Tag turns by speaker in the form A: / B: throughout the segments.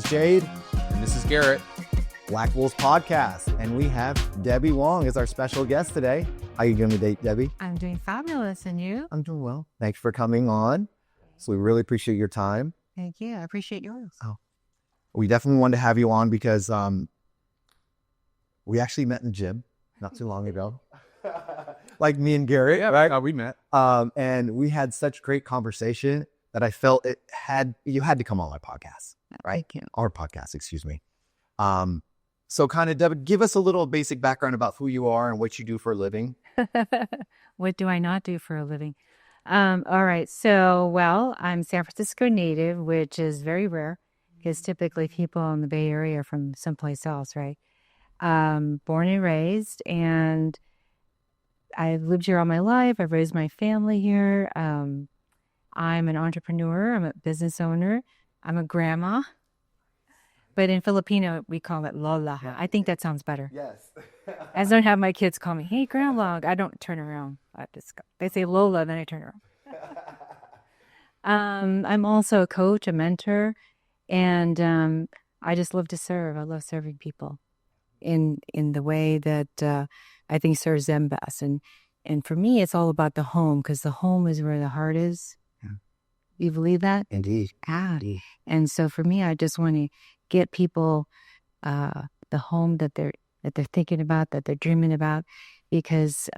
A: Jade.
B: And this is Garrett.
A: Black Wlvs podcast. And we have Debbie Wong as our special guest today. How you doing today, Debbie?
C: I'm doing fabulous. And you?
A: I'm doing well. Thanks for coming on. So we really appreciate your time.
C: Thank you. I appreciate yours.
A: Oh, we definitely wanted to have you on because we actually met in the gym not too long ago. Like me and Garrett.
B: Yeah,
A: right?
B: we met.
A: And we had such great conversation that I felt you had to come on my podcast, right?
C: Thank you.
A: Our podcast, excuse me. So kind of, Debbie, give us a little basic background about who you are and what you do for a living.
C: What do I not do for a living? All right. So, well, I'm San Francisco native, which is very rare because typically people in the Bay Area are from someplace else, right? Born and raised, and I've lived here all my life. I've raised my family here. I'm an entrepreneur. I'm a business owner. I'm a grandma. But in Filipino, we call it Lola. I think that sounds better.
A: Yes.
C: I don't have my kids call me, hey, grandma. I don't turn around. They say Lola, then I turn around. I'm also a coach, a mentor, and I just love to serve. I love serving people in the way that I think serves them best. And for me, it's all about the home, because the home is where the heart is.
A: Yeah.
C: You believe that?
A: Indeed.
C: Ah.
A: Indeed.
C: And so for me, I just want to get people the home that they're thinking about, that they're dreaming about, because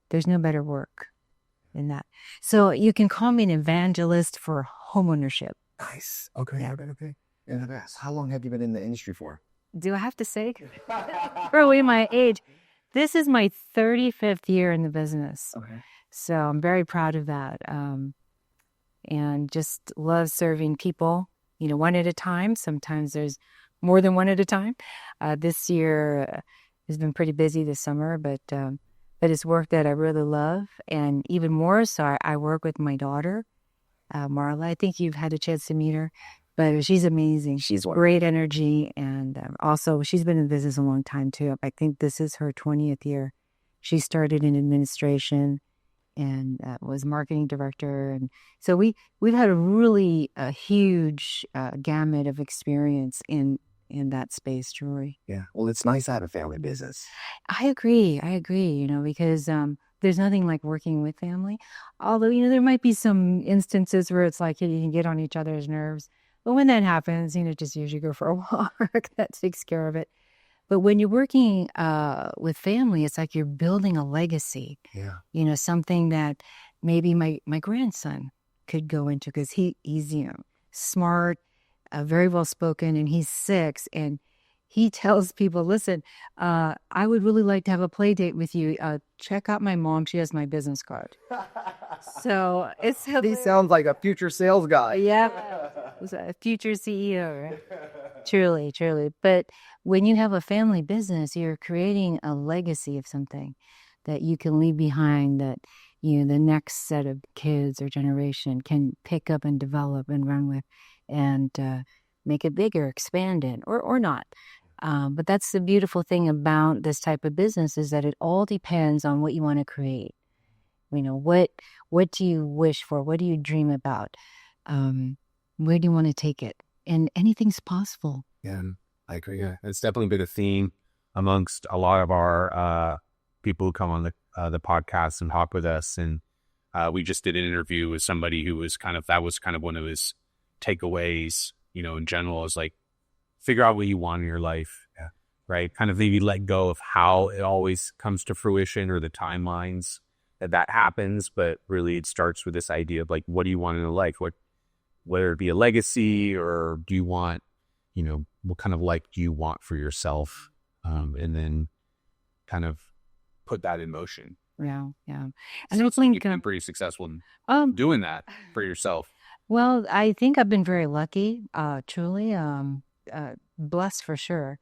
C: there's no better work than that. So you can call me an evangelist for homeownership.
A: Nice. Okay.
C: Yeah.
A: Okay. Yeah. How long have you been in the industry for?
C: Do I have to say? Probably my age. This is my 35th year in the business.
A: Okay.
C: So I'm very proud of that. And just love serving people, one at a time. Sometimes there's more than one at a time. This year has been pretty busy this summer, but it's work that I really love. And even more so, I work with my daughter, Marla. I think you've had a chance to meet her, but she's amazing. She's great energy. And also, she's been in business a long time, too. I think this is her 20th year. She started in administration and was marketing director. And so we've had a really huge gamut of experience in that space, Troy.
A: Yeah. Well, it's nice to have a family business.
C: I agree, because there's nothing like working with family. Although, there might be some instances where it's like you can get on each other's nerves. But when that happens, just usually go for a walk. That takes care of it. But when you're working with family, it's like you're building a legacy.
A: Yeah.
C: Something that maybe my grandson could go into, because he's smart, very well spoken, and he's 6, and he tells people, listen, I would really like to have a play date with you. Check out my mom. She has my business card. So it's
A: He sounds like a future sales guy.
C: Yeah. A future CEO, right? Truly, truly. But when you have a family business, you're creating a legacy of something that you can leave behind, that the next set of kids or generation can pick up and develop and run with, and make it bigger, expand it, or not. But that's the beautiful thing about this type of business, is that it all depends on what you want to create. What do you wish for? What do you dream about? Where do you want to take it? And anything's possible.
B: Yeah, I agree. Yeah, it's definitely been a theme amongst a lot of our people who come on the podcast and talk with us. And we just did an interview with somebody who was that was one of his takeaways, in general, is like, figure out what you want in your life.
A: Yeah.
B: Right. Kind of maybe let go of how it always comes to fruition, or the timelines that happens. But really it starts with this idea of like, what do you want in life? Whether it be a legacy, or do you want, what kind of life do you want for yourself? And then kind of put that in motion.
C: Yeah. Yeah. And I think
B: you've been pretty successful in doing that for yourself.
C: Well, I think I've been very lucky, truly, blessed for sure.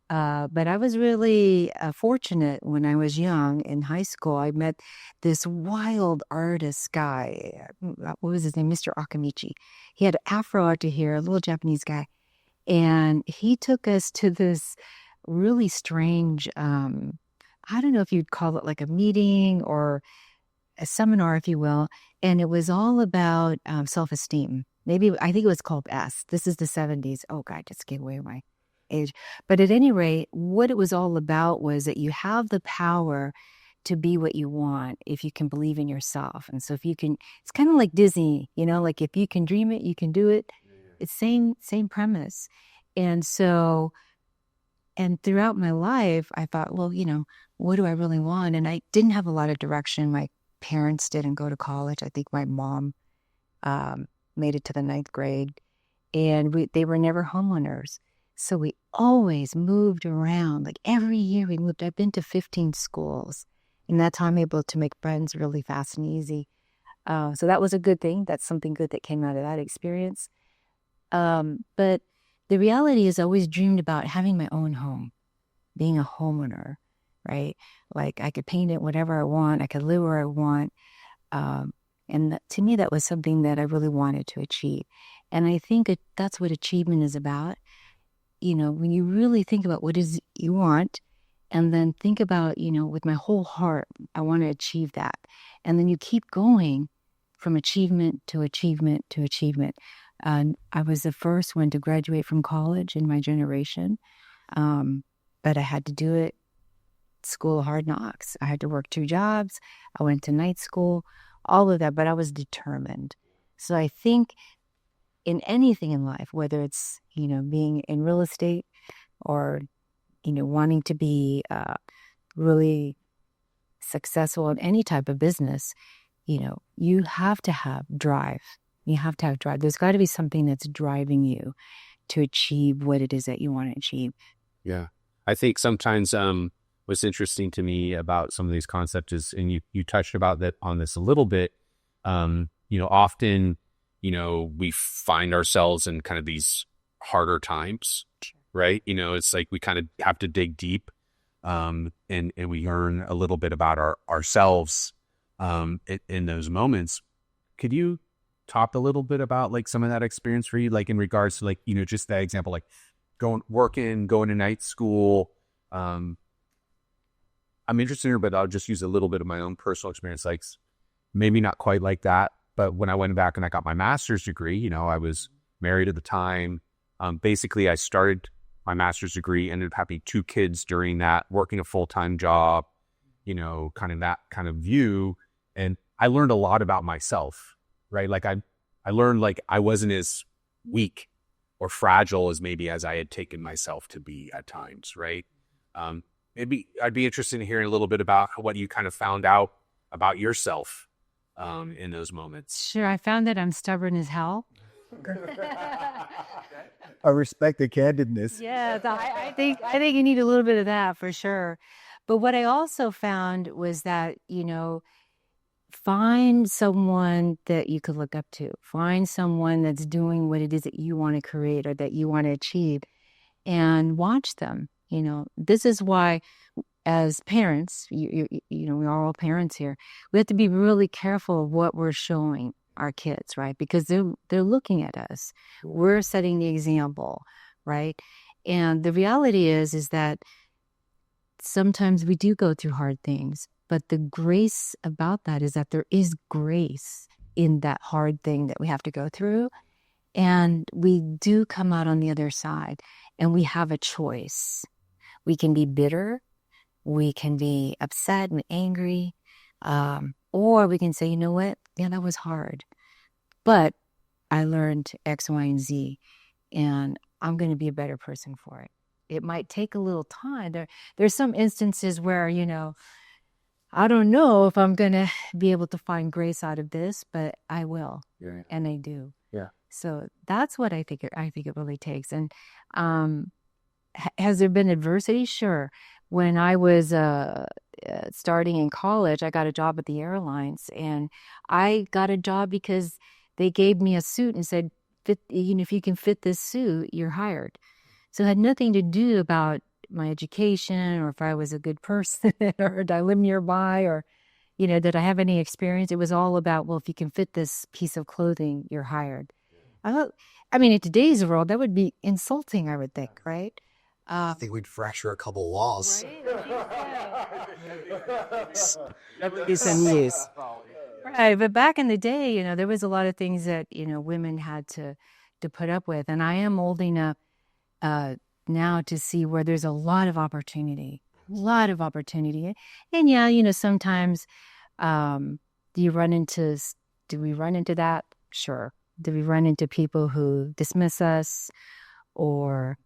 C: But I was really fortunate when I was young in high school. I met this wild artist guy. What was his name? Mr. Akamichi. He had an afro out to here, a little Japanese guy. And he took us to this really strange, I don't know if you'd call it like a meeting or a seminar, if you will. And it was all about self-esteem. maybe I think it was called S. This is the 70s. Oh God, just gave away my age. But at any rate, what it was all about was that you have the power to be what you want if you can believe in yourself. And so if you can, it's kind of like Disney, like if you can dream it, you can do it. It's same premise. And so, and throughout my life, I thought, well, what do I really want? And I didn't have a lot of direction. My parents didn't go to college. I think my mom made it to the 9th grade, and they were never homeowners. So we always moved around. Like every year we moved. I've been to 15 schools. And that's how I'm able to make friends really fast and easy. So that was a good thing. That's something good that came out of that experience. But the reality is I always dreamed about having my own home, being a homeowner, right? Like I could paint it whatever I want. I could live where I want. And to me, that was something that I really wanted to achieve. And I think that's what achievement is about. When you really think about what is you want, and then think about, with my whole heart, I want to achieve that. And then you keep going from achievement to achievement to achievement. I was the first one to graduate from college in my generation. But I had to do it, school of hard knocks. I had to work 2 jobs. I went to night school, all of that, but I was determined. So I think in anything in life, whether it's, being in real estate or wanting to be really successful in any type of business, you have to have drive. You have to have drive. There's got to be something that's driving you to achieve what it is that you want to achieve.
B: Yeah. I think sometimes what's interesting to me about some of these concepts is, and you touched about that on this a little bit, often, we find ourselves in kind of these harder times. Right. It's like we kind of have to dig deep and we learn a little bit about ourselves in those moments. Could you talk a little bit about like some of that experience for you, like in regards to like, just that example, like going to night school. I'm interested in it, but I'll just use a little bit of my own personal experience. Like maybe not quite like that, but when I went back and I got my master's degree, I was married at the time. Basically I started my master's degree, ended up having 2 kids during that, working a full-time job, kind of that kind of view. And I learned a lot about myself, right? Like I learned like I wasn't as weak or fragile as maybe as I had taken myself to be at times, right? I'd be interested in hearing a little bit about what you kind of found out about yourself in those moments.
C: Sure. I found that I'm stubborn as hell.
A: I respect the candidness.
C: Yeah, I think you need a little bit of that for sure. But what I also found was that, find someone that you could look up to. Find someone that's doing what it is that you want to create or that you want to achieve, and watch them. This is why, as parents, we're all parents here. We have to be really careful of what we're showing our kids, right? Because they're looking at us. We're setting the example, right? And the reality is that sometimes we do go through hard things, but the grace about that is that there is grace in that hard thing that we have to go through. And we do come out on the other side, and we have a choice. We can be bitter, we can be upset and angry, or we can say, you know what? Yeah, that was hard. But I learned X, Y, and Z, and I'm going to be a better person for it. It might take a little time. There's some instances where, I don't know if I'm going to be able to find grace out of this, but I will. Yeah. And I do.
B: Yeah.
C: So that's what I think it really takes. And has there been adversity? Sure. When I was starting in college, I got a job at the airlines, and I got a job because they gave me a suit and said, if you can fit this suit, you're hired. So it had nothing to do about my education or if I was a good person or did I live nearby or, did I have any experience? It was all about, well, if you can fit this piece of clothing, you're hired. In today's world, that would be insulting, I would think, right?
A: I think we'd fracture a couple walls.
C: Right? That would be some use. Right. But back in the day, there was a lot of things that, women had to put up with. And I am old enough now to see where there's a lot of opportunity, a lot of opportunity. And yeah, sometimes do you run into, do we run into that? Sure. Do we run into people who dismiss us or,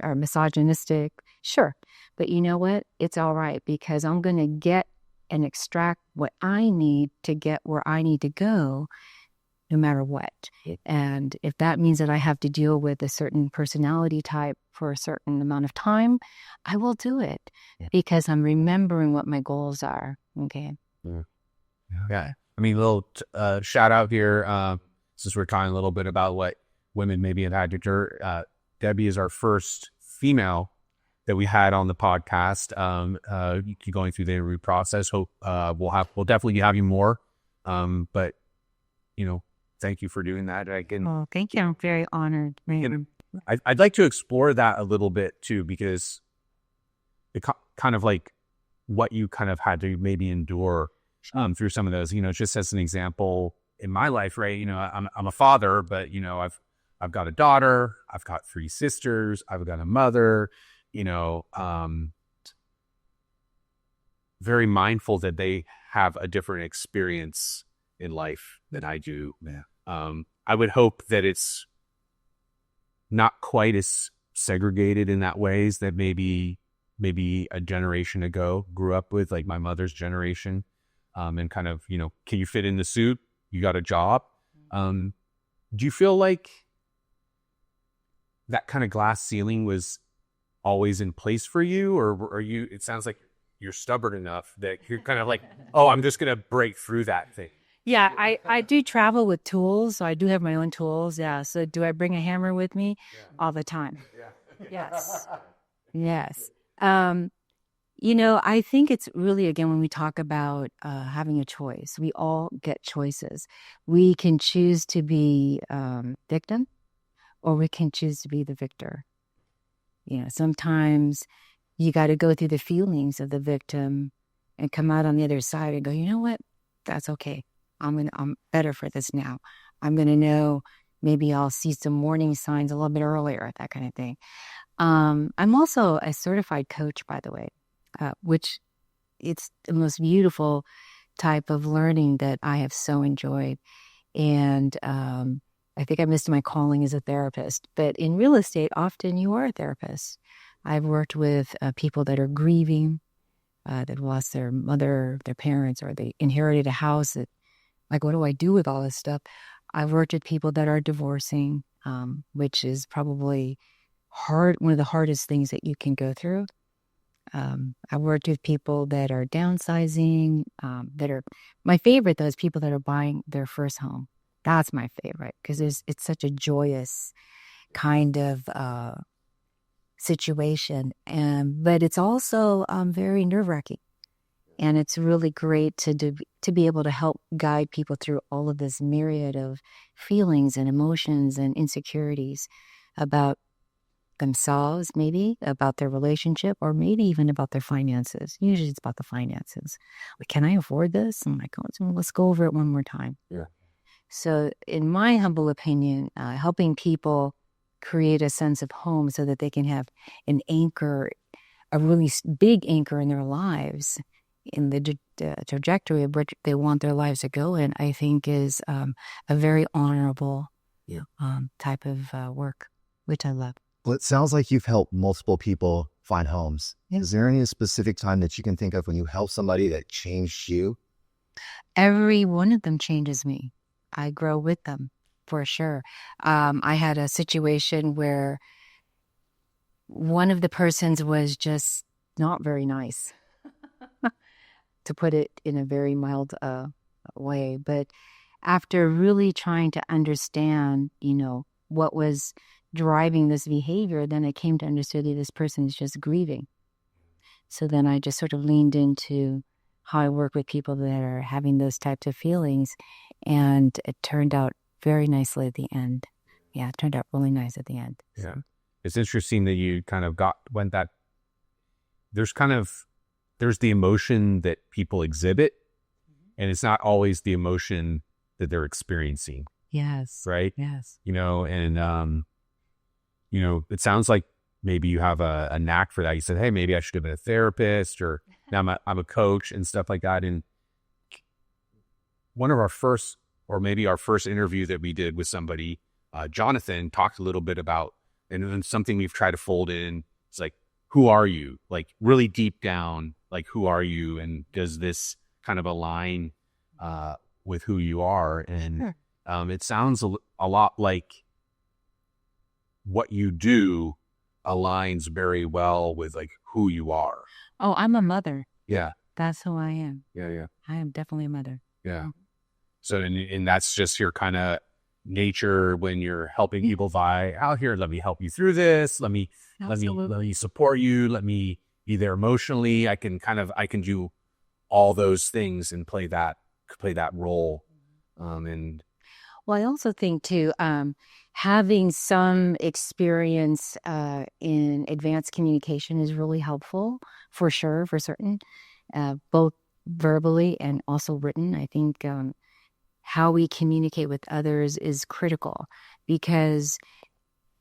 C: are misogynistic? Sure. But you know what? It's all right because I'm going to get and extract what I need to get where I need to go, no matter what. And if that means that I have to deal with a certain personality type for a certain amount of time, I will do it because I'm remembering what my goals are. Okay.
B: Yeah. I mean, a little shout out here, since we're talking a little bit about what women maybe have had to do. Debbie is our first female that we had on the podcast, going through the interview process. Hope we'll definitely have you more. But thank you for doing that.
C: Oh, thank you. I'm very honored.
B: I'd like to explore that a little bit too, because it kind of like what you kind of had to maybe endure through some of those. Just as an example, in my life, right? I'm a father, but I've got a daughter, I've got 3 sisters, I've got a mother. Very mindful that they have a different experience in life than I do. Yeah. I would hope that it's not quite as segregated in that ways that maybe a generation ago grew up with, like my mother's generation, and kind of, can you fit in the suit? You got a job. Do you feel like that kind of glass ceiling was always in place for you, or are you, it sounds like you're stubborn enough that you're kind of like, oh, I'm just going to break through that thing.
C: Yeah, I do travel with tools, so I do have my own tools. Yeah, so do I bring a hammer with me? All the time? Yes. Yes. I think it's really, again, when we talk about having a choice, we all get choices. We can choose to be victim, or we can choose to be the victor. Sometimes you got to go through the feelings of the victim and come out on the other side and go, you know what? That's okay. I'm better for this now. I'm going to know, maybe I'll see some warning signs a little bit earlier, that kind of thing. I'm also a certified coach, by the way, which it's the most beautiful type of learning that I have so enjoyed. And I think I missed my calling as a therapist, but in real estate, often you are a therapist. I've worked with people that are grieving, that lost their mother, their parents, or they inherited a house. Like, what do I do with all this stuff? I've worked with people that are divorcing, which is probably hard, one of the hardest things that you can go through. I've worked with people that are downsizing, my favorite though is people that are buying their first home. That's my favorite because it's such a joyous kind of situation, but it's also very nerve-wracking, and it's really great to be able to help guide people through all of this myriad of feelings and emotions and insecurities about themselves, maybe about their relationship, or maybe even about their finances. Usually it's about the finances. Like, can I afford this? I'm like, oh, let's go over it one more time.
B: Yeah.
C: So in my humble opinion, helping people create a sense of home so that they can have an anchor, a really big anchor in their lives, in the trajectory of which they want their lives to go in, I think is a very honorable type of work, which I love.
A: Well, it sounds like you've helped multiple people find homes.
C: Yeah.
A: Is there any specific time that you can think of when you helped somebody that changed you?
C: Every one of them changes me. I grow with them, for sure. I had a situation where one of the persons was just not very nice, to put it in a very mild way. But after really trying to understand, what was driving this behavior, then I came to understand that this person is just grieving. So then I just sort of leaned into how I work with people that are having those types of feelings, and it turned out very nicely at the end. Yeah, it turned out really nice at the end.
B: Yeah. It's interesting that you kind of there's the emotion that people exhibit, and it's not always the emotion that they're experiencing,
C: Yes.
B: right?
C: Yes.
B: And it sounds like maybe you have a knack for that. You said, hey, maybe I should have been a therapist, or now I'm a coach and stuff like that. And one of our first, or maybe our first interview that we did with somebody, Jonathan talked a little bit about, and then something we've tried to fold in. It's like, who are you? Like really deep down, like who are you? And does this kind of align with who you are? And it sounds a lot like what you do aligns very well with like who you are.
C: Oh, I'm a mother.
B: Yeah.
C: That's who I am.
B: Yeah.
C: I am definitely a mother.
B: Yeah. So, and that's just your kind of nature when you're helping people by out here. Let me help you through this. Let me support you. Let me be there emotionally. I can do all those things and play that role. And
C: Well, I also think too, having some experience in advanced communication is really helpful, for sure, for certain, both verbally and also written. I think how we communicate with others is critical, because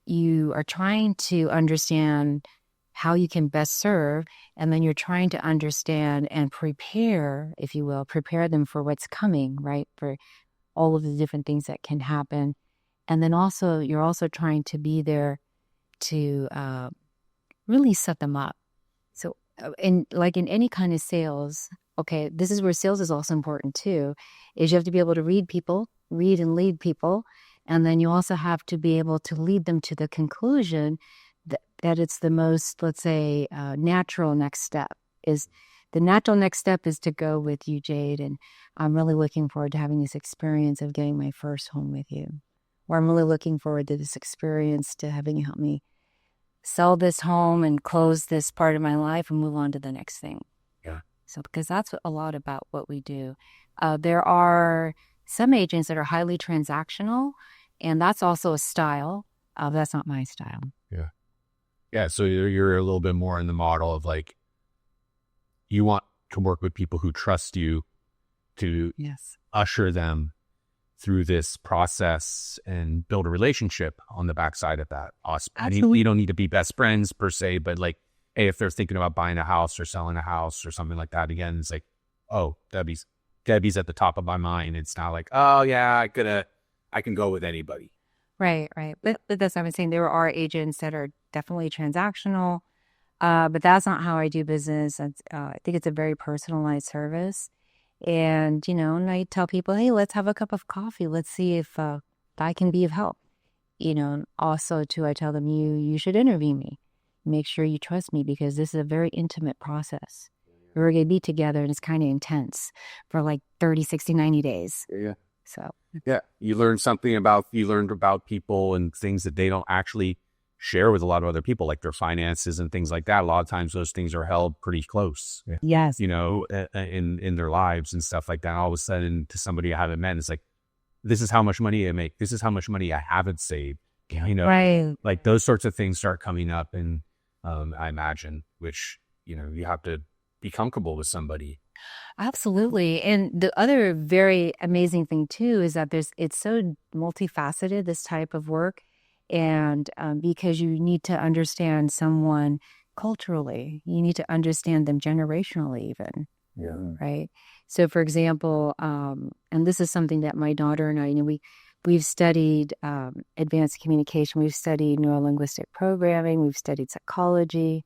C: you are trying to understand how you can best serve, and then you're trying to understand and prepare, if you will, prepare them for what's coming, right? For all of the different things that can happen. And then also, you're also trying to be there to really set them up. So, in any kind of sales, okay, this is where sales is also important too, is you have to be able to read and lead people. And then you also have to be able to lead them to the conclusion that it's the most, let's say, natural next step. The natural next step is to go with you, Jade. And I'm really looking forward to having this experience of getting my first home with you. Or I'm really looking forward to this experience to having you help me sell this home and close this part of my life and move on to the next thing.
B: Yeah.
C: So, because that's a lot about what we do. There are some agents that are highly transactional, and that's also a style. That's not my style.
B: yeah. Yeah. So you're a little bit more in the model of like, you want to work with people who trust you to
C: Yes.
B: usher them through this process and build a relationship on the backside of that.
C: Absolutely.
B: You don't need to be best friends per se, but like, hey, if they're thinking about buying a house or selling a house or something like that, again, it's like, oh, Debbie's at the top of my mind. It's not like, oh yeah, I can go with anybody.
C: Right. But that's what I'm saying. There are agents that are definitely transactional, but that's not how I do business. I think it's a very personalized service. And, and I tell people, hey, let's have a cup of coffee. Let's see if I can be of help. And also, too, I tell them, you should interview me. Make sure you trust me, because this is a very intimate process. We're going to be together, and it's kind of intense for like 30, 60, 90 days.
B: Yeah.
C: So.
B: Yeah. You learned about people and things that they don't actually share with a lot of other people, like their finances and things like that. A lot of times those things are held pretty close.
C: Yes.
B: In their lives and stuff like that. All of a sudden, to somebody I haven't met, it's like, this is how much money I make. This is how much money I haven't saved.
C: Right.
B: Like those sorts of things start coming up, and I imagine, which you have to be comfortable with somebody.
C: Absolutely. And the other very amazing thing too is that it's so multifaceted, this type of work. And because you need to understand someone culturally, you need to understand them generationally even.
B: Yeah.
C: Right. So for example, and this is something that my daughter and I, we've studied advanced communication. We've studied neurolinguistic programming. We've studied psychology.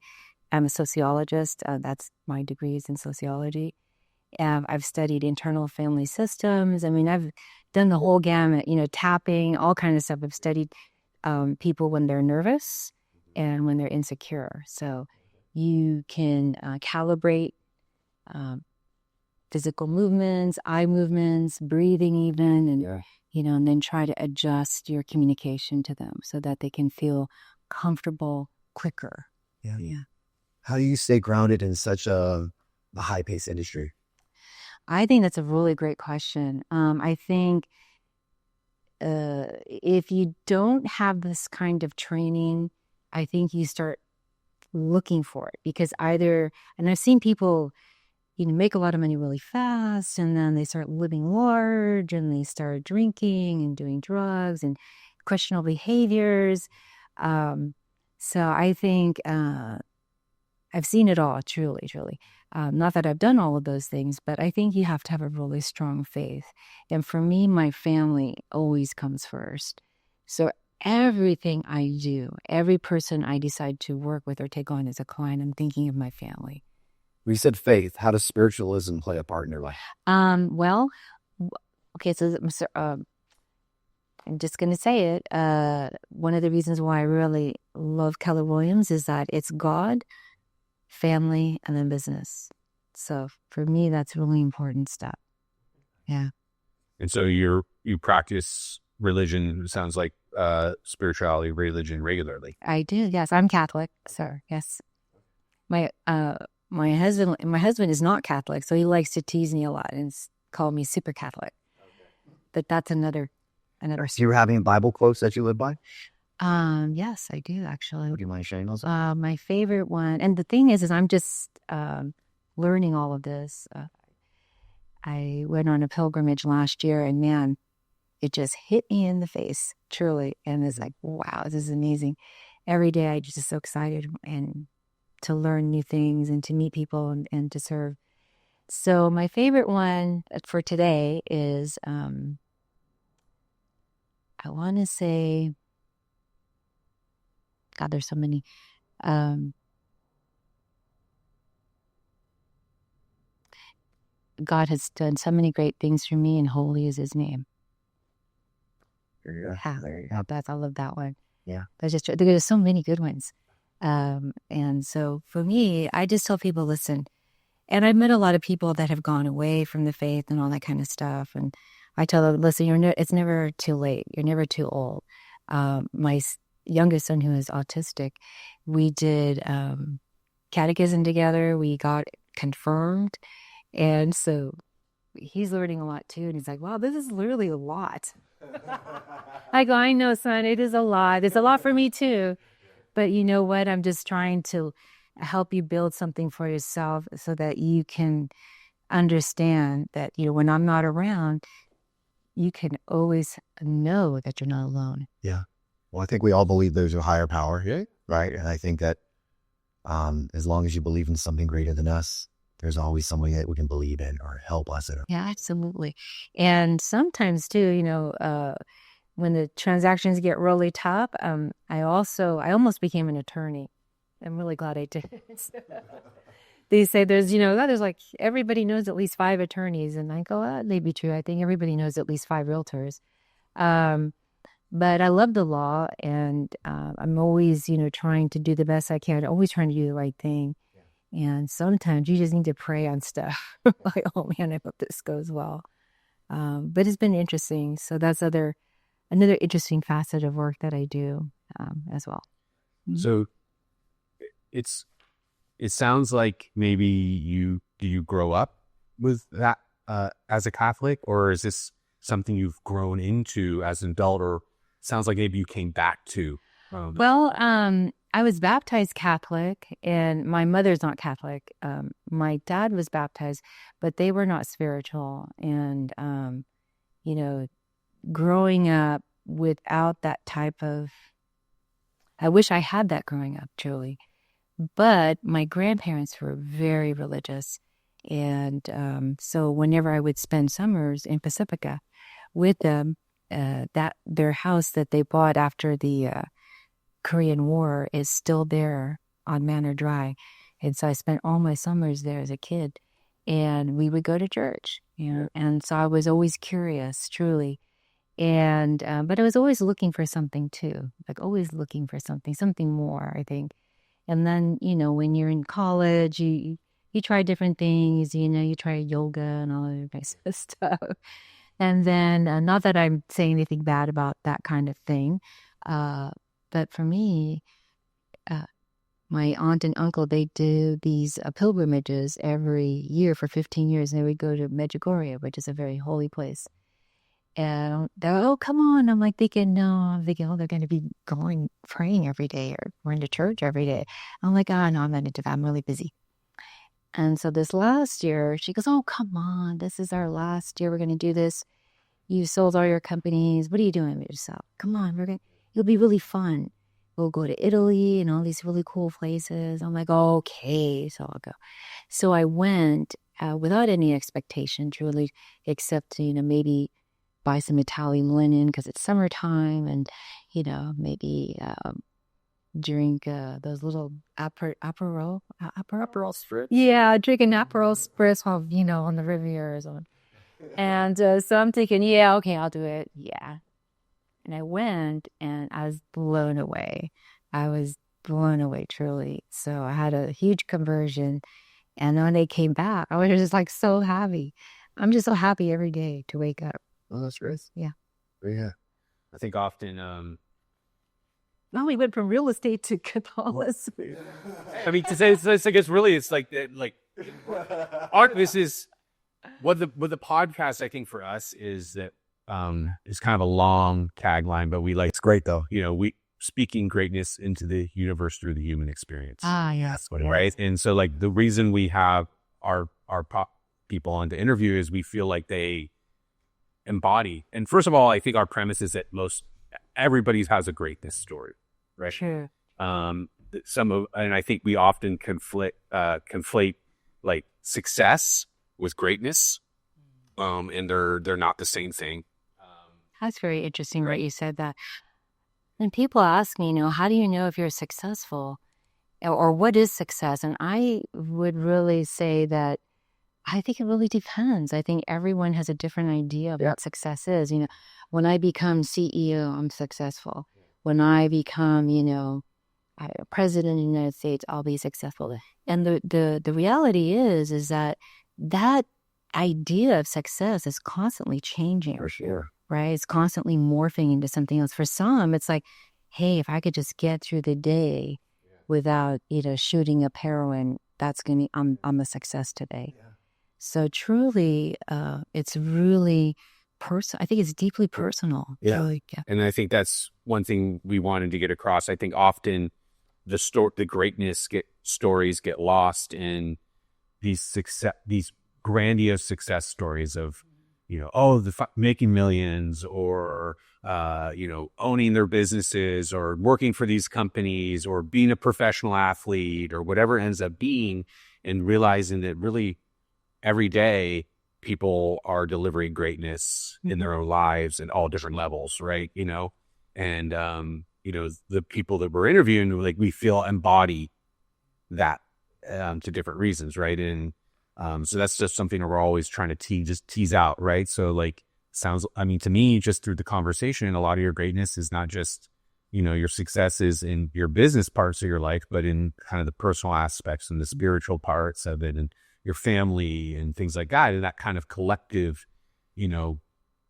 C: I'm a sociologist. That's my degree is in sociology. I've studied internal family systems. I mean, I've done the whole gamut, tapping, all kinds of stuff. I've studied people when they're nervous and when they're insecure. So you can calibrate physical movements, eye movements, breathing even, and and then try to adjust your communication to them so that they can feel comfortable quicker.
A: Yeah. How do you stay grounded in such a high-paced industry?
C: I think that's a really great question. I think if you don't have this kind of training, I think you start looking for it, because and I've seen people make a lot of money really fast, and then they start living large, and they start drinking and doing drugs and questionable behaviors. So I think I've seen it all, truly, truly. Not that I've done all of those things, but I think you have to have a really strong faith. And for me, my family always comes first. So everything I do, every person I decide to work with or take on as a client, I'm thinking of my family.
A: We said faith. How does spiritualism play a part in your life?
C: Well, okay, so I'm just going to say it. One of the reasons why I really love Keller Williams is that it's God, family, and then business. So for me, that's really important stuff. Yeah.
B: And so you practice religion, it sounds like spirituality, religion regularly.
C: I do. Yes, I'm Catholic, sir. Yes. My husband is not Catholic, so he likes to tease me a lot and call me super Catholic. But that's another.
A: Do you have any Bible quotes that you live by?
C: Yes, I do actually.
A: Would you mind sharing those?
C: My favorite one, and the thing is I'm just learning all of this. I went on a pilgrimage last year, and man, it just hit me in the face, truly. And it's like, wow, this is amazing. Every day I just so excited and to learn new things and to meet people and to serve. So my favorite one for today is, I want to say, God, there's so many. God has done so many great things for me, and holy is his name.
A: Yeah.
C: I love that one.
A: Yeah.
C: There's so many good ones. And so for me, I just tell people, listen, and I've met a lot of people that have gone away from the faith and all that kind of stuff. And I tell them, listen, it's never too late. You're never too old. My youngest son, who is autistic, we did catechism together. We got confirmed. And so he's learning a lot too. And he's like, wow, this is literally a lot. I go, I know, son, it is a lot. It's a lot for me too. But you know what? I'm just trying to help you build something for yourself so that you can understand that, when I'm not around, you can always know that you're not alone.
A: Yeah. Well, I think we all believe there's a higher power, right? And I think that as long as you believe in something greater than us, there's always somebody that we can believe in or help us.
C: Yeah, absolutely. And sometimes too, when the transactions get really tough, I almost became an attorney. I'm really glad I did. They say there's like everybody knows at least 5 attorneys. And I go, that may be true. I think everybody knows at least 5 realtors. But I love the law, and I'm always, trying to do the best I can, always trying to do the right thing. And sometimes you just need to pray on stuff. Like, oh man, I hope this goes well. But it's been interesting. So that's another interesting facet of work that I do as well. Mm-hmm.
B: So it sounds like maybe do you grow up with that as a Catholic, or is this something you've grown into as an adult, or sounds like maybe you came back to?
C: Well, I was baptized Catholic, and my mother's not Catholic. My dad was baptized, but they were not spiritual. And, growing up without that type of, I wish I had that growing up, truly. But my grandparents were very religious. And so whenever I would spend summers in Pacifica with them, their house that they bought after the Korean War is still there on Manor Drive. And so I spent all my summers there as a kid, and we would go to church, and so I was always curious, truly. And, but I was always looking for something too, like always looking for something more, I think. And then, when you're in college, you try different things, you try yoga and all that nice stuff. And then, not that I'm saying anything bad about that kind of thing, but for me, my aunt and uncle, they do these pilgrimages every year for 15 years. And they would go to Medjugorje, which is a very holy place. And they're, oh, come on. I'm like thinking, no, I'm thinking, oh, they're going to be praying every day or going to church every day. I'm like, oh, no, I'm not into that. I'm really busy. And so this last year, she goes, "Oh, come on. This is our last year. We're going to do this. You sold all your companies. What are you doing with yourself? Come on. It'll be really fun. We'll go to Italy and all these really cool places." I'm like, "Okay, so I'll go." So I went without any expectation, truly, except, maybe buy some Italian linen because it's summertime, and, maybe drink those little Aperol spritz. Yeah, drink an Aperol spritz while, on the Riviera or something. And so I'm thinking, yeah, okay, I'll do it. Yeah. And I went and I was blown away. I was blown away, truly. So I had a huge conversion. And when they came back, I was just like so happy. I'm just so happy every day to wake up.
A: Oh, that's great.
C: Yeah.
A: Yeah.
B: I think often,
C: Well, we went from real estate to Catholicism.
B: I mean, to say, I guess really it's like art. This is what the podcast, I think, for us is that is kind of a long tagline, but we like,
A: It's great though.
B: we speaking greatness into the universe through the human experience.
C: Yes.
B: Right. And so like the reason we have our people on to interview is we feel like they embody. And first of all, I think our premise is that everybody has a greatness story, right?
C: Sure.
B: And I think we often conflate like success with greatness, and they're not the same thing.
C: That's very interesting,
B: Right.
C: right? You said that. And people ask me, how do you know if you're successful, or what is success? And I would really say that I think it really depends. I think everyone has a different idea of what success is. When I become CEO, I'm successful. When I become, president of the United States, I'll be successful. And the reality is that idea of success is constantly changing.
A: For sure.
C: Right? It's constantly morphing into something else. For some, it's like, hey, if I could just get through the day without, shooting up heroin, that's going to be, I'm a success today. Yeah. So truly, it's really personal. I think it's deeply personal.
B: Yeah.
C: Truly, yeah.
B: And I think that's one thing we wanted to get across. I think often the greatness stories get lost in these grandiose success stories of, making millions, or, owning their businesses, or working for these companies, or being a professional athlete, or whatever it ends up being, and realizing that really every day people are delivering greatness in their own lives at all different levels, right? And, the people that we're interviewing, like, we feel embody that to different reasons, right? And so that's just something that we're always trying to tease out, right? So like, to me, just through the conversation, a lot of your greatness is not just, your successes in your business parts of your life, but in kind of the personal aspects and the spiritual parts of it, and your family and things like that. And that kind of collective,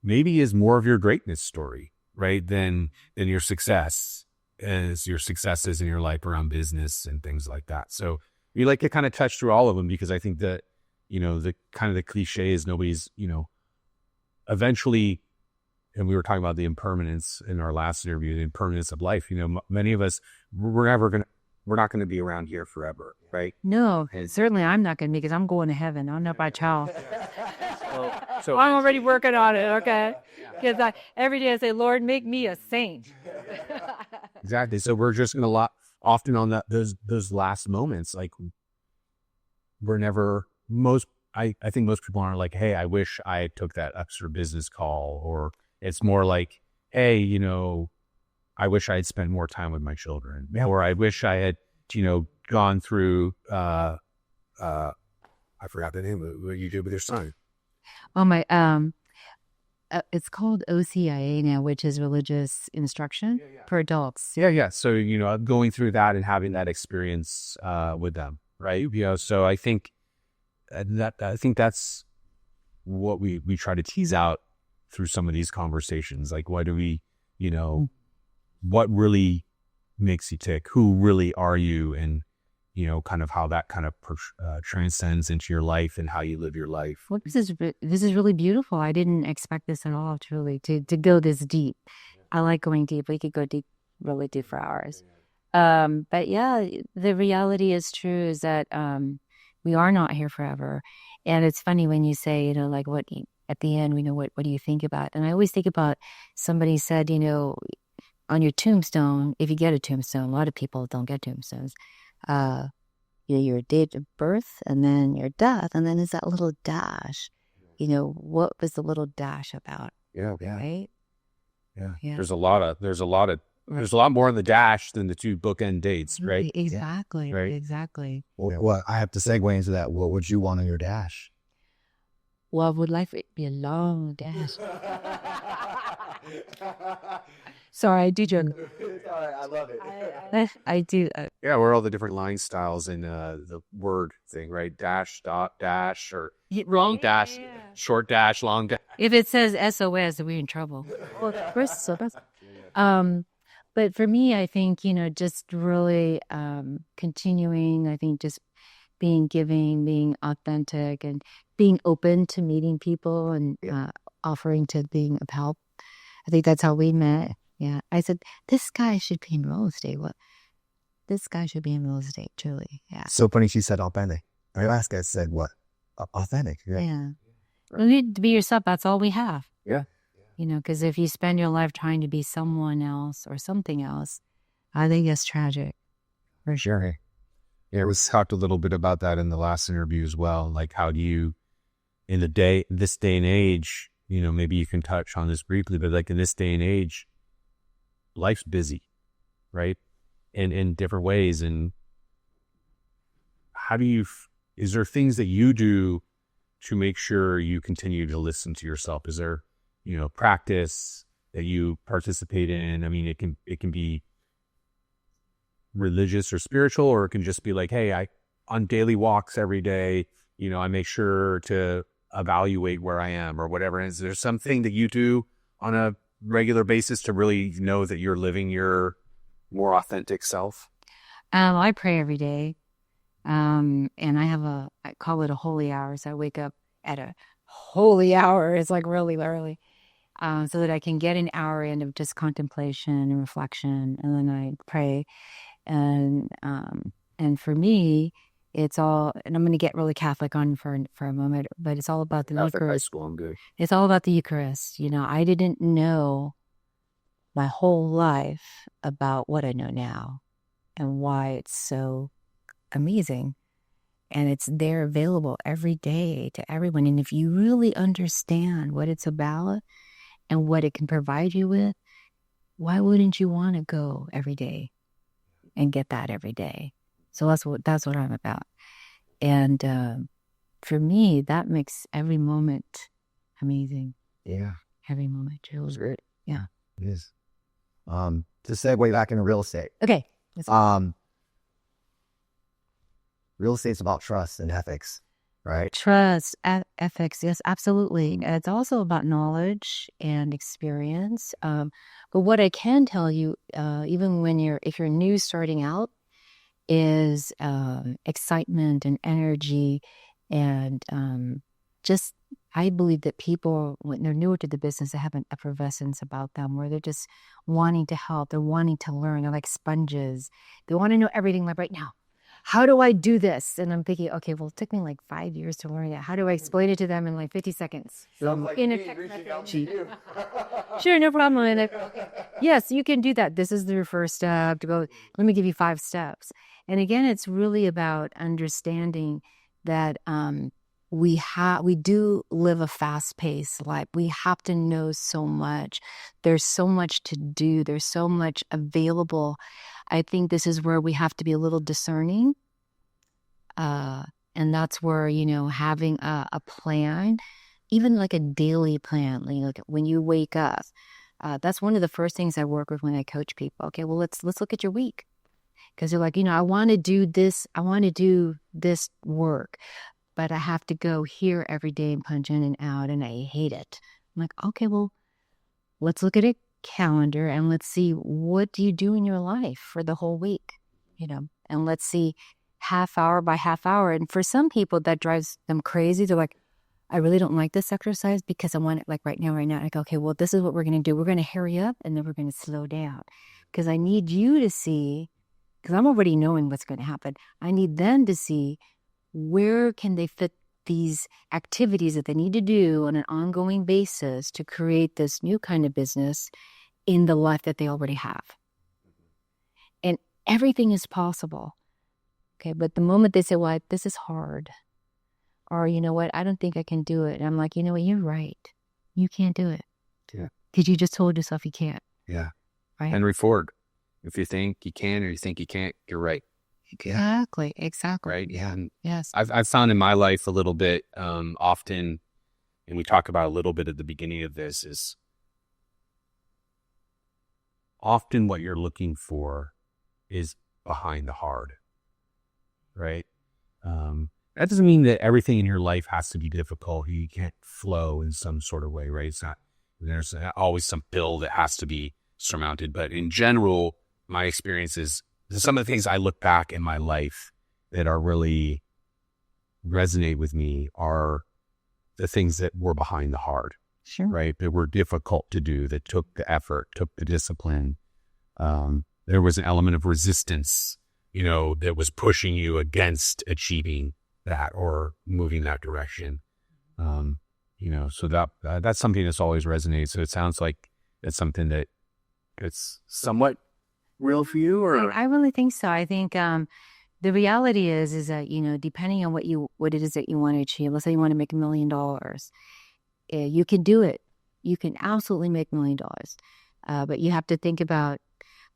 B: maybe is more of your greatness story, right? Than your success as your successes in your life around business and things like that. So we like to kind of touch through all of them, because I think that, the kind of the cliche is nobody's, eventually, and we were talking about the impermanence in our last interview, the impermanence of life. Many of us, we're not going to be around here forever, right?
C: No, certainly I'm not going to, because I'm going to heaven. I don't know about y'all. So I'm already working on it, okay? Because every day I say, Lord, make me a saint.
B: Exactly. So we're just going to often on those last moments, like, we're never, I think most people aren't like, hey, I wish I took that extra business call, or it's more like, hey, I wish I had spent more time with my children, or I wish I had, gone through, I forgot the name of it, what you did with your son.
C: Oh, my, it's called OCIA now, which is religious instruction for adults.
B: Yeah. So, going through that and having that experience with them, right? So I think that's what we try to tease out through some of these conversations. Like, what do we, what really makes you tick? Who really are you? And, kind of how that kind of transcends into your life and how you live your life.
C: Well, this is really beautiful. I didn't expect this at all, truly, to go this deep. I like going deep. We could go deep, really deep for hours. But yeah, the reality is true, is that We are not here forever. And it's funny when you say, like at the end, what do you think about? And I always think about somebody said, on your tombstone, if you get a tombstone, a lot of people don't get tombstones. Your date of birth and then your death, and then there's that little dash. What was the little dash about?
A: Yeah.
C: Right?
B: Yeah. There's a lot more in the dash than the two bookend dates, right?
C: Exactly.
B: Right.
C: Exactly.
A: Well, I have to segue into that. What would you want on your dash?
C: Well, would life be a long dash? Sorry, I do joke.
A: I love it.
C: I do.
B: Yeah, we're all the different line styles in the word thing, right? Dash, dot, dash, or long dash, short dash, long dash.
C: If it says SOS, we're in trouble. But for me, I think, just really continuing, I think just being giving, being authentic, and being open to meeting people and offering to being of help. I think that's how we met. Yeah. I said, this guy should be in real estate. This guy should be in real estate, truly. Yeah.
A: So funny she said authentic. Our last guy said what? Authentic. Right?
C: Yeah. You need to be yourself. That's all we have.
A: Yeah.
C: Because if you spend your life trying to be someone else or something else, I think that's tragic. For sure.
B: Yeah, it was talked a little bit about that in the last interview as well. Like, how do you, this day and age, maybe you can touch on this briefly, but like in this day and age, life's busy, right? And in different ways. And how do is there things that you do to make sure you continue to listen to yourself? Is there, practice that you participate in? I mean, it can be religious or spiritual, or it can just be like, hey, on daily walks every day, I make sure to evaluate where I am or whatever. Is there something that you do on a regular basis to really know that you're living your more authentic self?
C: I pray every day. And I call it a holy hour. So I wake up at a holy hour. It's like really early. So that I can get an hour in of just contemplation and reflection. And then I pray. And for me, it's all, and I'm going to get really Catholic on for a moment, but it's all about the Eucharist.
B: High school, I'm good.
C: It's all about the Eucharist. I didn't know my whole life about what I know now and why it's so amazing. And it's there available every day to everyone. And if you really understand what it's about and what it can provide you with, why wouldn't you want to go every day and get that every day? So that's what I'm about. And for me, that makes every moment amazing.
A: Yeah.
C: Every moment feels good. Yeah.
A: It is. To segue back into real estate.
C: Okay.
A: Real estate's about trust and ethics, right?
C: Trust, ethics, yes, absolutely. It's also about knowledge and experience. But what I can tell you, even if you're new starting out, is excitement and energy, and just I believe that people, when they're newer to the business, they have an effervescence about them where they're just wanting to help, they're wanting to learn, they're like sponges. They want to know everything like right now. How do I do this? And I'm thinking, okay, well, it took me like 5 years to learn that. How do I explain it to them in like 50 seconds? In a text message. Sure, no problem. And okay, yes, you can do that. This is your first step to go. Let me give you 5 steps. And again, it's really about understanding that we do live a fast-paced life. We have to know so much. There's so much to do. There's so much available. I think this is where we have to be a little discerning. And that's where, having a plan, even like a daily plan, like when you wake up, that's one of the first things I work with when I coach people. Okay, well, let's look at your week. Because you're like, I want to do this. I want to do this work, but I have to go here every day and punch in and out, and I hate it. I'm like, okay, well, let's look at a calendar and let's see, what do you do in your life for the whole week, and let's see half hour by half hour. And for some people that drives them crazy. They're like, I really don't like this exercise because I want it like right now. I go, okay, well, this is what we're going to do. We're going to hurry up and then we're going to slow down because I need you to see, because I'm already knowing what's going to happen. I need them to see where can they fit these activities that they need to do on an ongoing basis to create this new kind of business in the life that they already have. And everything is possible. Okay, but the moment they say, well, this is hard, or you know what, I don't think I can do it. And I'm like, you know what, you're right. You can't do it.
B: Yeah.
C: Because you just told yourself you can't.
B: Yeah.
C: Right.
B: Henry Ford. If you think you can or you think you can't, you're right.
C: Exactly.
B: Right. Yeah. And
C: Yes.
B: I've found in my life a little bit often, and we talk about a little bit at the beginning of this, is often what you're looking for is behind the hard. Right. That doesn't mean that everything in your life has to be difficult. You can't flow in some sort of way, right? It's not, there's always some hill that has to be surmounted. But in general, my experience is some of the things I look back in my life that are really resonate with me are the things that were behind the hard,
C: Sure.
B: right? That were difficult to do, that took the effort, took the discipline. There was an element of resistance, that was pushing you against achieving that or moving that direction. So that's something that's always resonated. So it sounds like it's something that it's somewhat real for you, or
C: I really think so. I think the reality is that, depending on what it is that you want to achieve, let's say you want to make $1 million, you can do it. You can absolutely make $1 million. But you have to think about,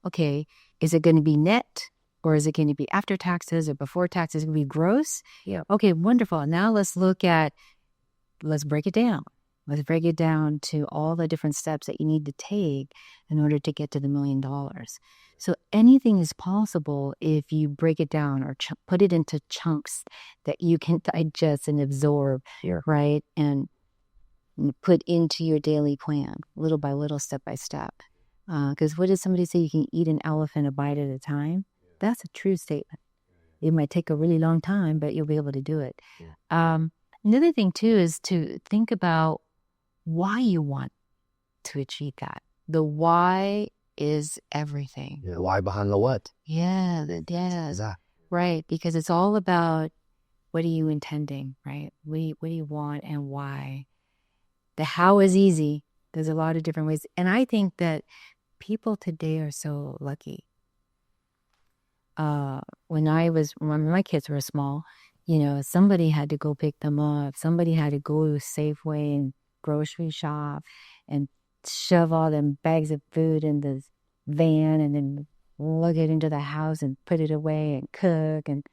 C: okay, is it going to be net? Or is it going to be after taxes or before taxes? Is it going to be gross?
B: Yeah.
C: Okay, wonderful. Now let's break it down. Let's break it down to all the different steps that you need to take in order to get to the $1 million. So anything is possible if you break it down or put it into chunks that you can digest and absorb, right? And put into your daily plan, little by little, step by step. Because what did somebody say? You can eat an elephant a bite at a time. That's a true statement. It might take a really long time, but you'll be able to do it. Another thing, too, is to think about why you want to achieve that. The why is everything.
A: Yeah, why behind the what?
C: Yeah, right. Because it's all about what are you intending, right? What do you want and why? The how is easy. There's a lot of different ways. And I think that people today are so lucky. When my kids were small, somebody had to go pick them up. Somebody had to go to Safeway and grocery shop and shove all them bags of food in the van and then lug it into the house and put it away and cook. And,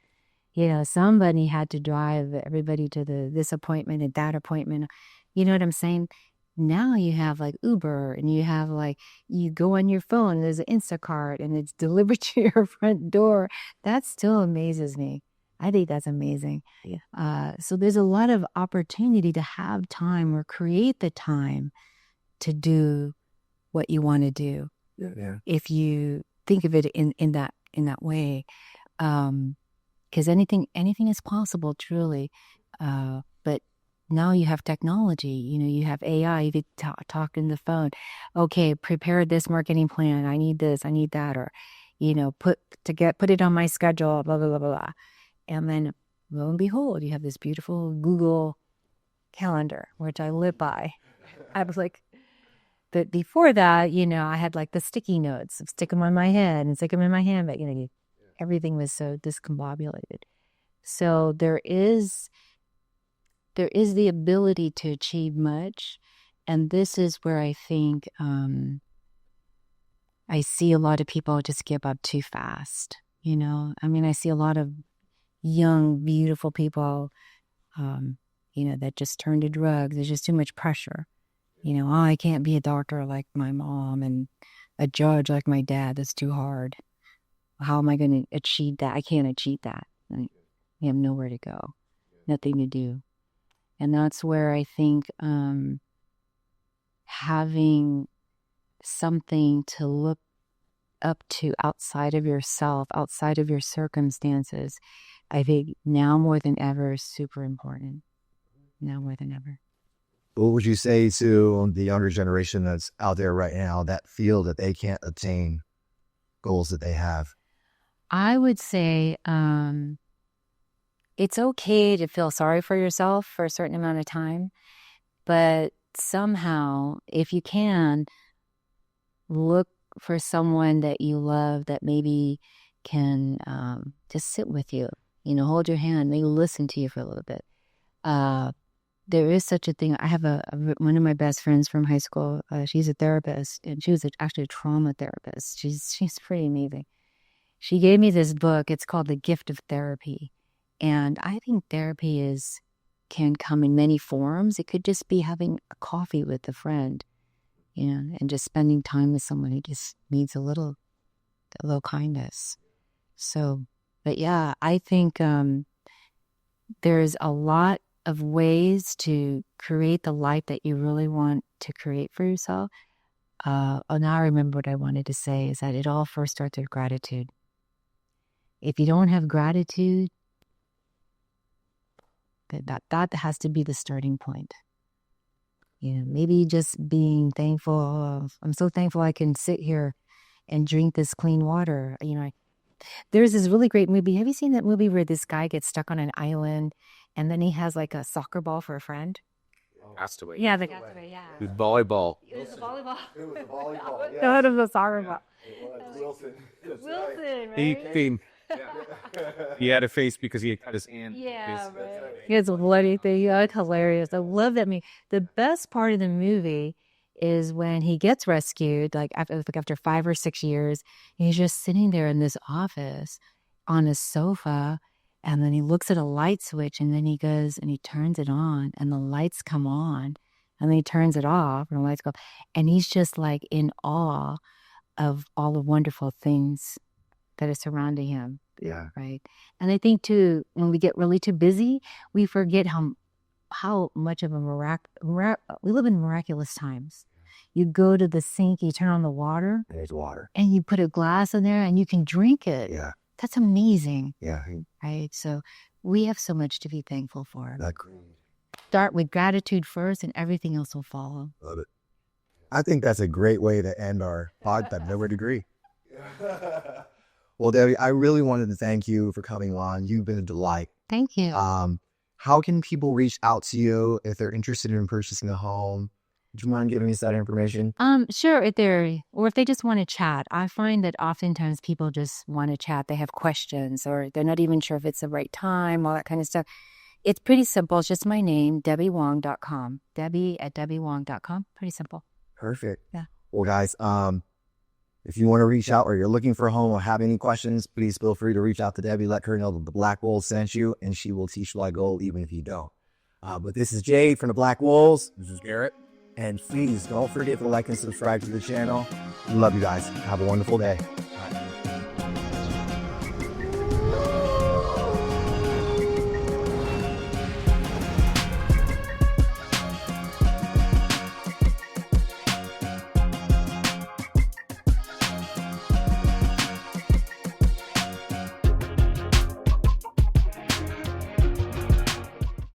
C: somebody had to drive everybody to this appointment and that appointment. You know what I'm saying? Now you have like Uber and you have you go on your phone, there's an Instacart and it's delivered to your front door. That still amazes me. I think that's amazing. Yeah. So there's a lot of opportunity to have time or create the time to do what you want to do.
B: Yeah.
C: If you think of it in that way. Because anything is possible, truly. But now you have technology, you have AI, you could talk in the phone. Okay, prepare this marketing plan. I need this, I need that, or, put it on my schedule, blah, blah, blah, blah, blah. And then lo and behold, you have this beautiful Google Calendar, which I live by. I was like, but before that, I had the sticky notes, stick them on my head and stick them in my hand, but everything was so discombobulated. So there is the ability to achieve much. And this is where I think I see a lot of people just give up too fast. I see a lot of young, beautiful people, that just turn to drugs. There's just too much pressure. I can't be a doctor like my mom and a judge like my dad. That's too hard. How am I going to achieve that? I can't achieve that. I have nowhere to go, nothing to do. And that's where I think having something to look up to outside of yourself, outside of your circumstances, I think now more than ever is super important. Now more than ever.
A: What would you say to the younger generation that's out there right now that feel that they can't attain goals that they have?
C: I would say it's okay to feel sorry for yourself for a certain amount of time, but somehow, if you can, look for someone that you love that maybe can just sit with you, hold your hand, maybe listen to you for a little bit. There is such a thing. I have one of my best friends from high school. She's a therapist, and she was actually a trauma therapist. She's pretty amazing. She gave me this book. It's called The Gift of Therapy. And I think therapy can come in many forms. It could just be having a coffee with a friend, and just spending time with someone who just needs a little kindness. So, but yeah, I think there's a lot of ways to create the life that you really want to create for yourself. Now I remember what I wanted to say is that it all first starts with gratitude. If you don't have gratitude, that has to be the starting point. Maybe just being thankful. Oh, I'm so thankful I can sit here and drink this clean water. There's this really great movie. Have you seen that movie where this guy gets stuck on an island and then he has like a soccer ball for a friend?
B: Castaway.
C: Yeah, the Castaway, yeah.
B: With volleyball.
C: It was a volleyball.
A: It was a volleyball. Yeah.
C: No, it was a soccer ball.
A: It was Wlvz.
C: Wilson, right?
B: He had a face because he had cut his hand.
C: Yeah, right. It's a bloody thing. It's hilarious. I love that movie. The best part of the movie is when he gets rescued, like after 5 or 6 years, he's just sitting there in this office on a sofa, and then he looks at a light switch, and then he goes and he turns it on, and the lights come on, and then he turns it off, and the lights go, and he's just like in awe of all the wonderful things that are surrounding him.
A: Yeah.
C: Right. And I think too, when we get really too busy, we forget how much of we live in miraculous times. You go to the sink, you turn on the water.
A: There's water.
C: And you put a glass in there and you can drink it.
A: Yeah.
C: That's amazing.
A: Yeah.
C: Right. So we have so much to be thankful for.
A: Agreed.
C: Start with gratitude first and everything else will follow.
A: Love it. I think that's a great way to end our podcast. Nowhere degree. Well, Debbie, I really wanted to thank you for coming on. You've been a delight.
C: Thank you.
A: How can people reach out to you if they're interested in purchasing a home? Do you mind giving us that information?
C: Sure. If they just want to chat. I find that oftentimes people just want to chat. They have questions or they're not even sure if it's the right time, all that kind of stuff. It's pretty simple. It's just my name, DebbieWong.com. Debbie@DebbieWong.com. Pretty simple.
A: Perfect.
C: Yeah.
A: Well, guys, if you want to reach out or you're looking for a home or have any questions, please feel free to reach out to Debbie. Let her know that the Black Wlvs sent you, and she will teach you like gold even if you don't. But this is Jade from the Black Wlvs.
B: This is Garrett.
A: And please don't forget to like and subscribe to the channel. We love you guys. Have a wonderful day.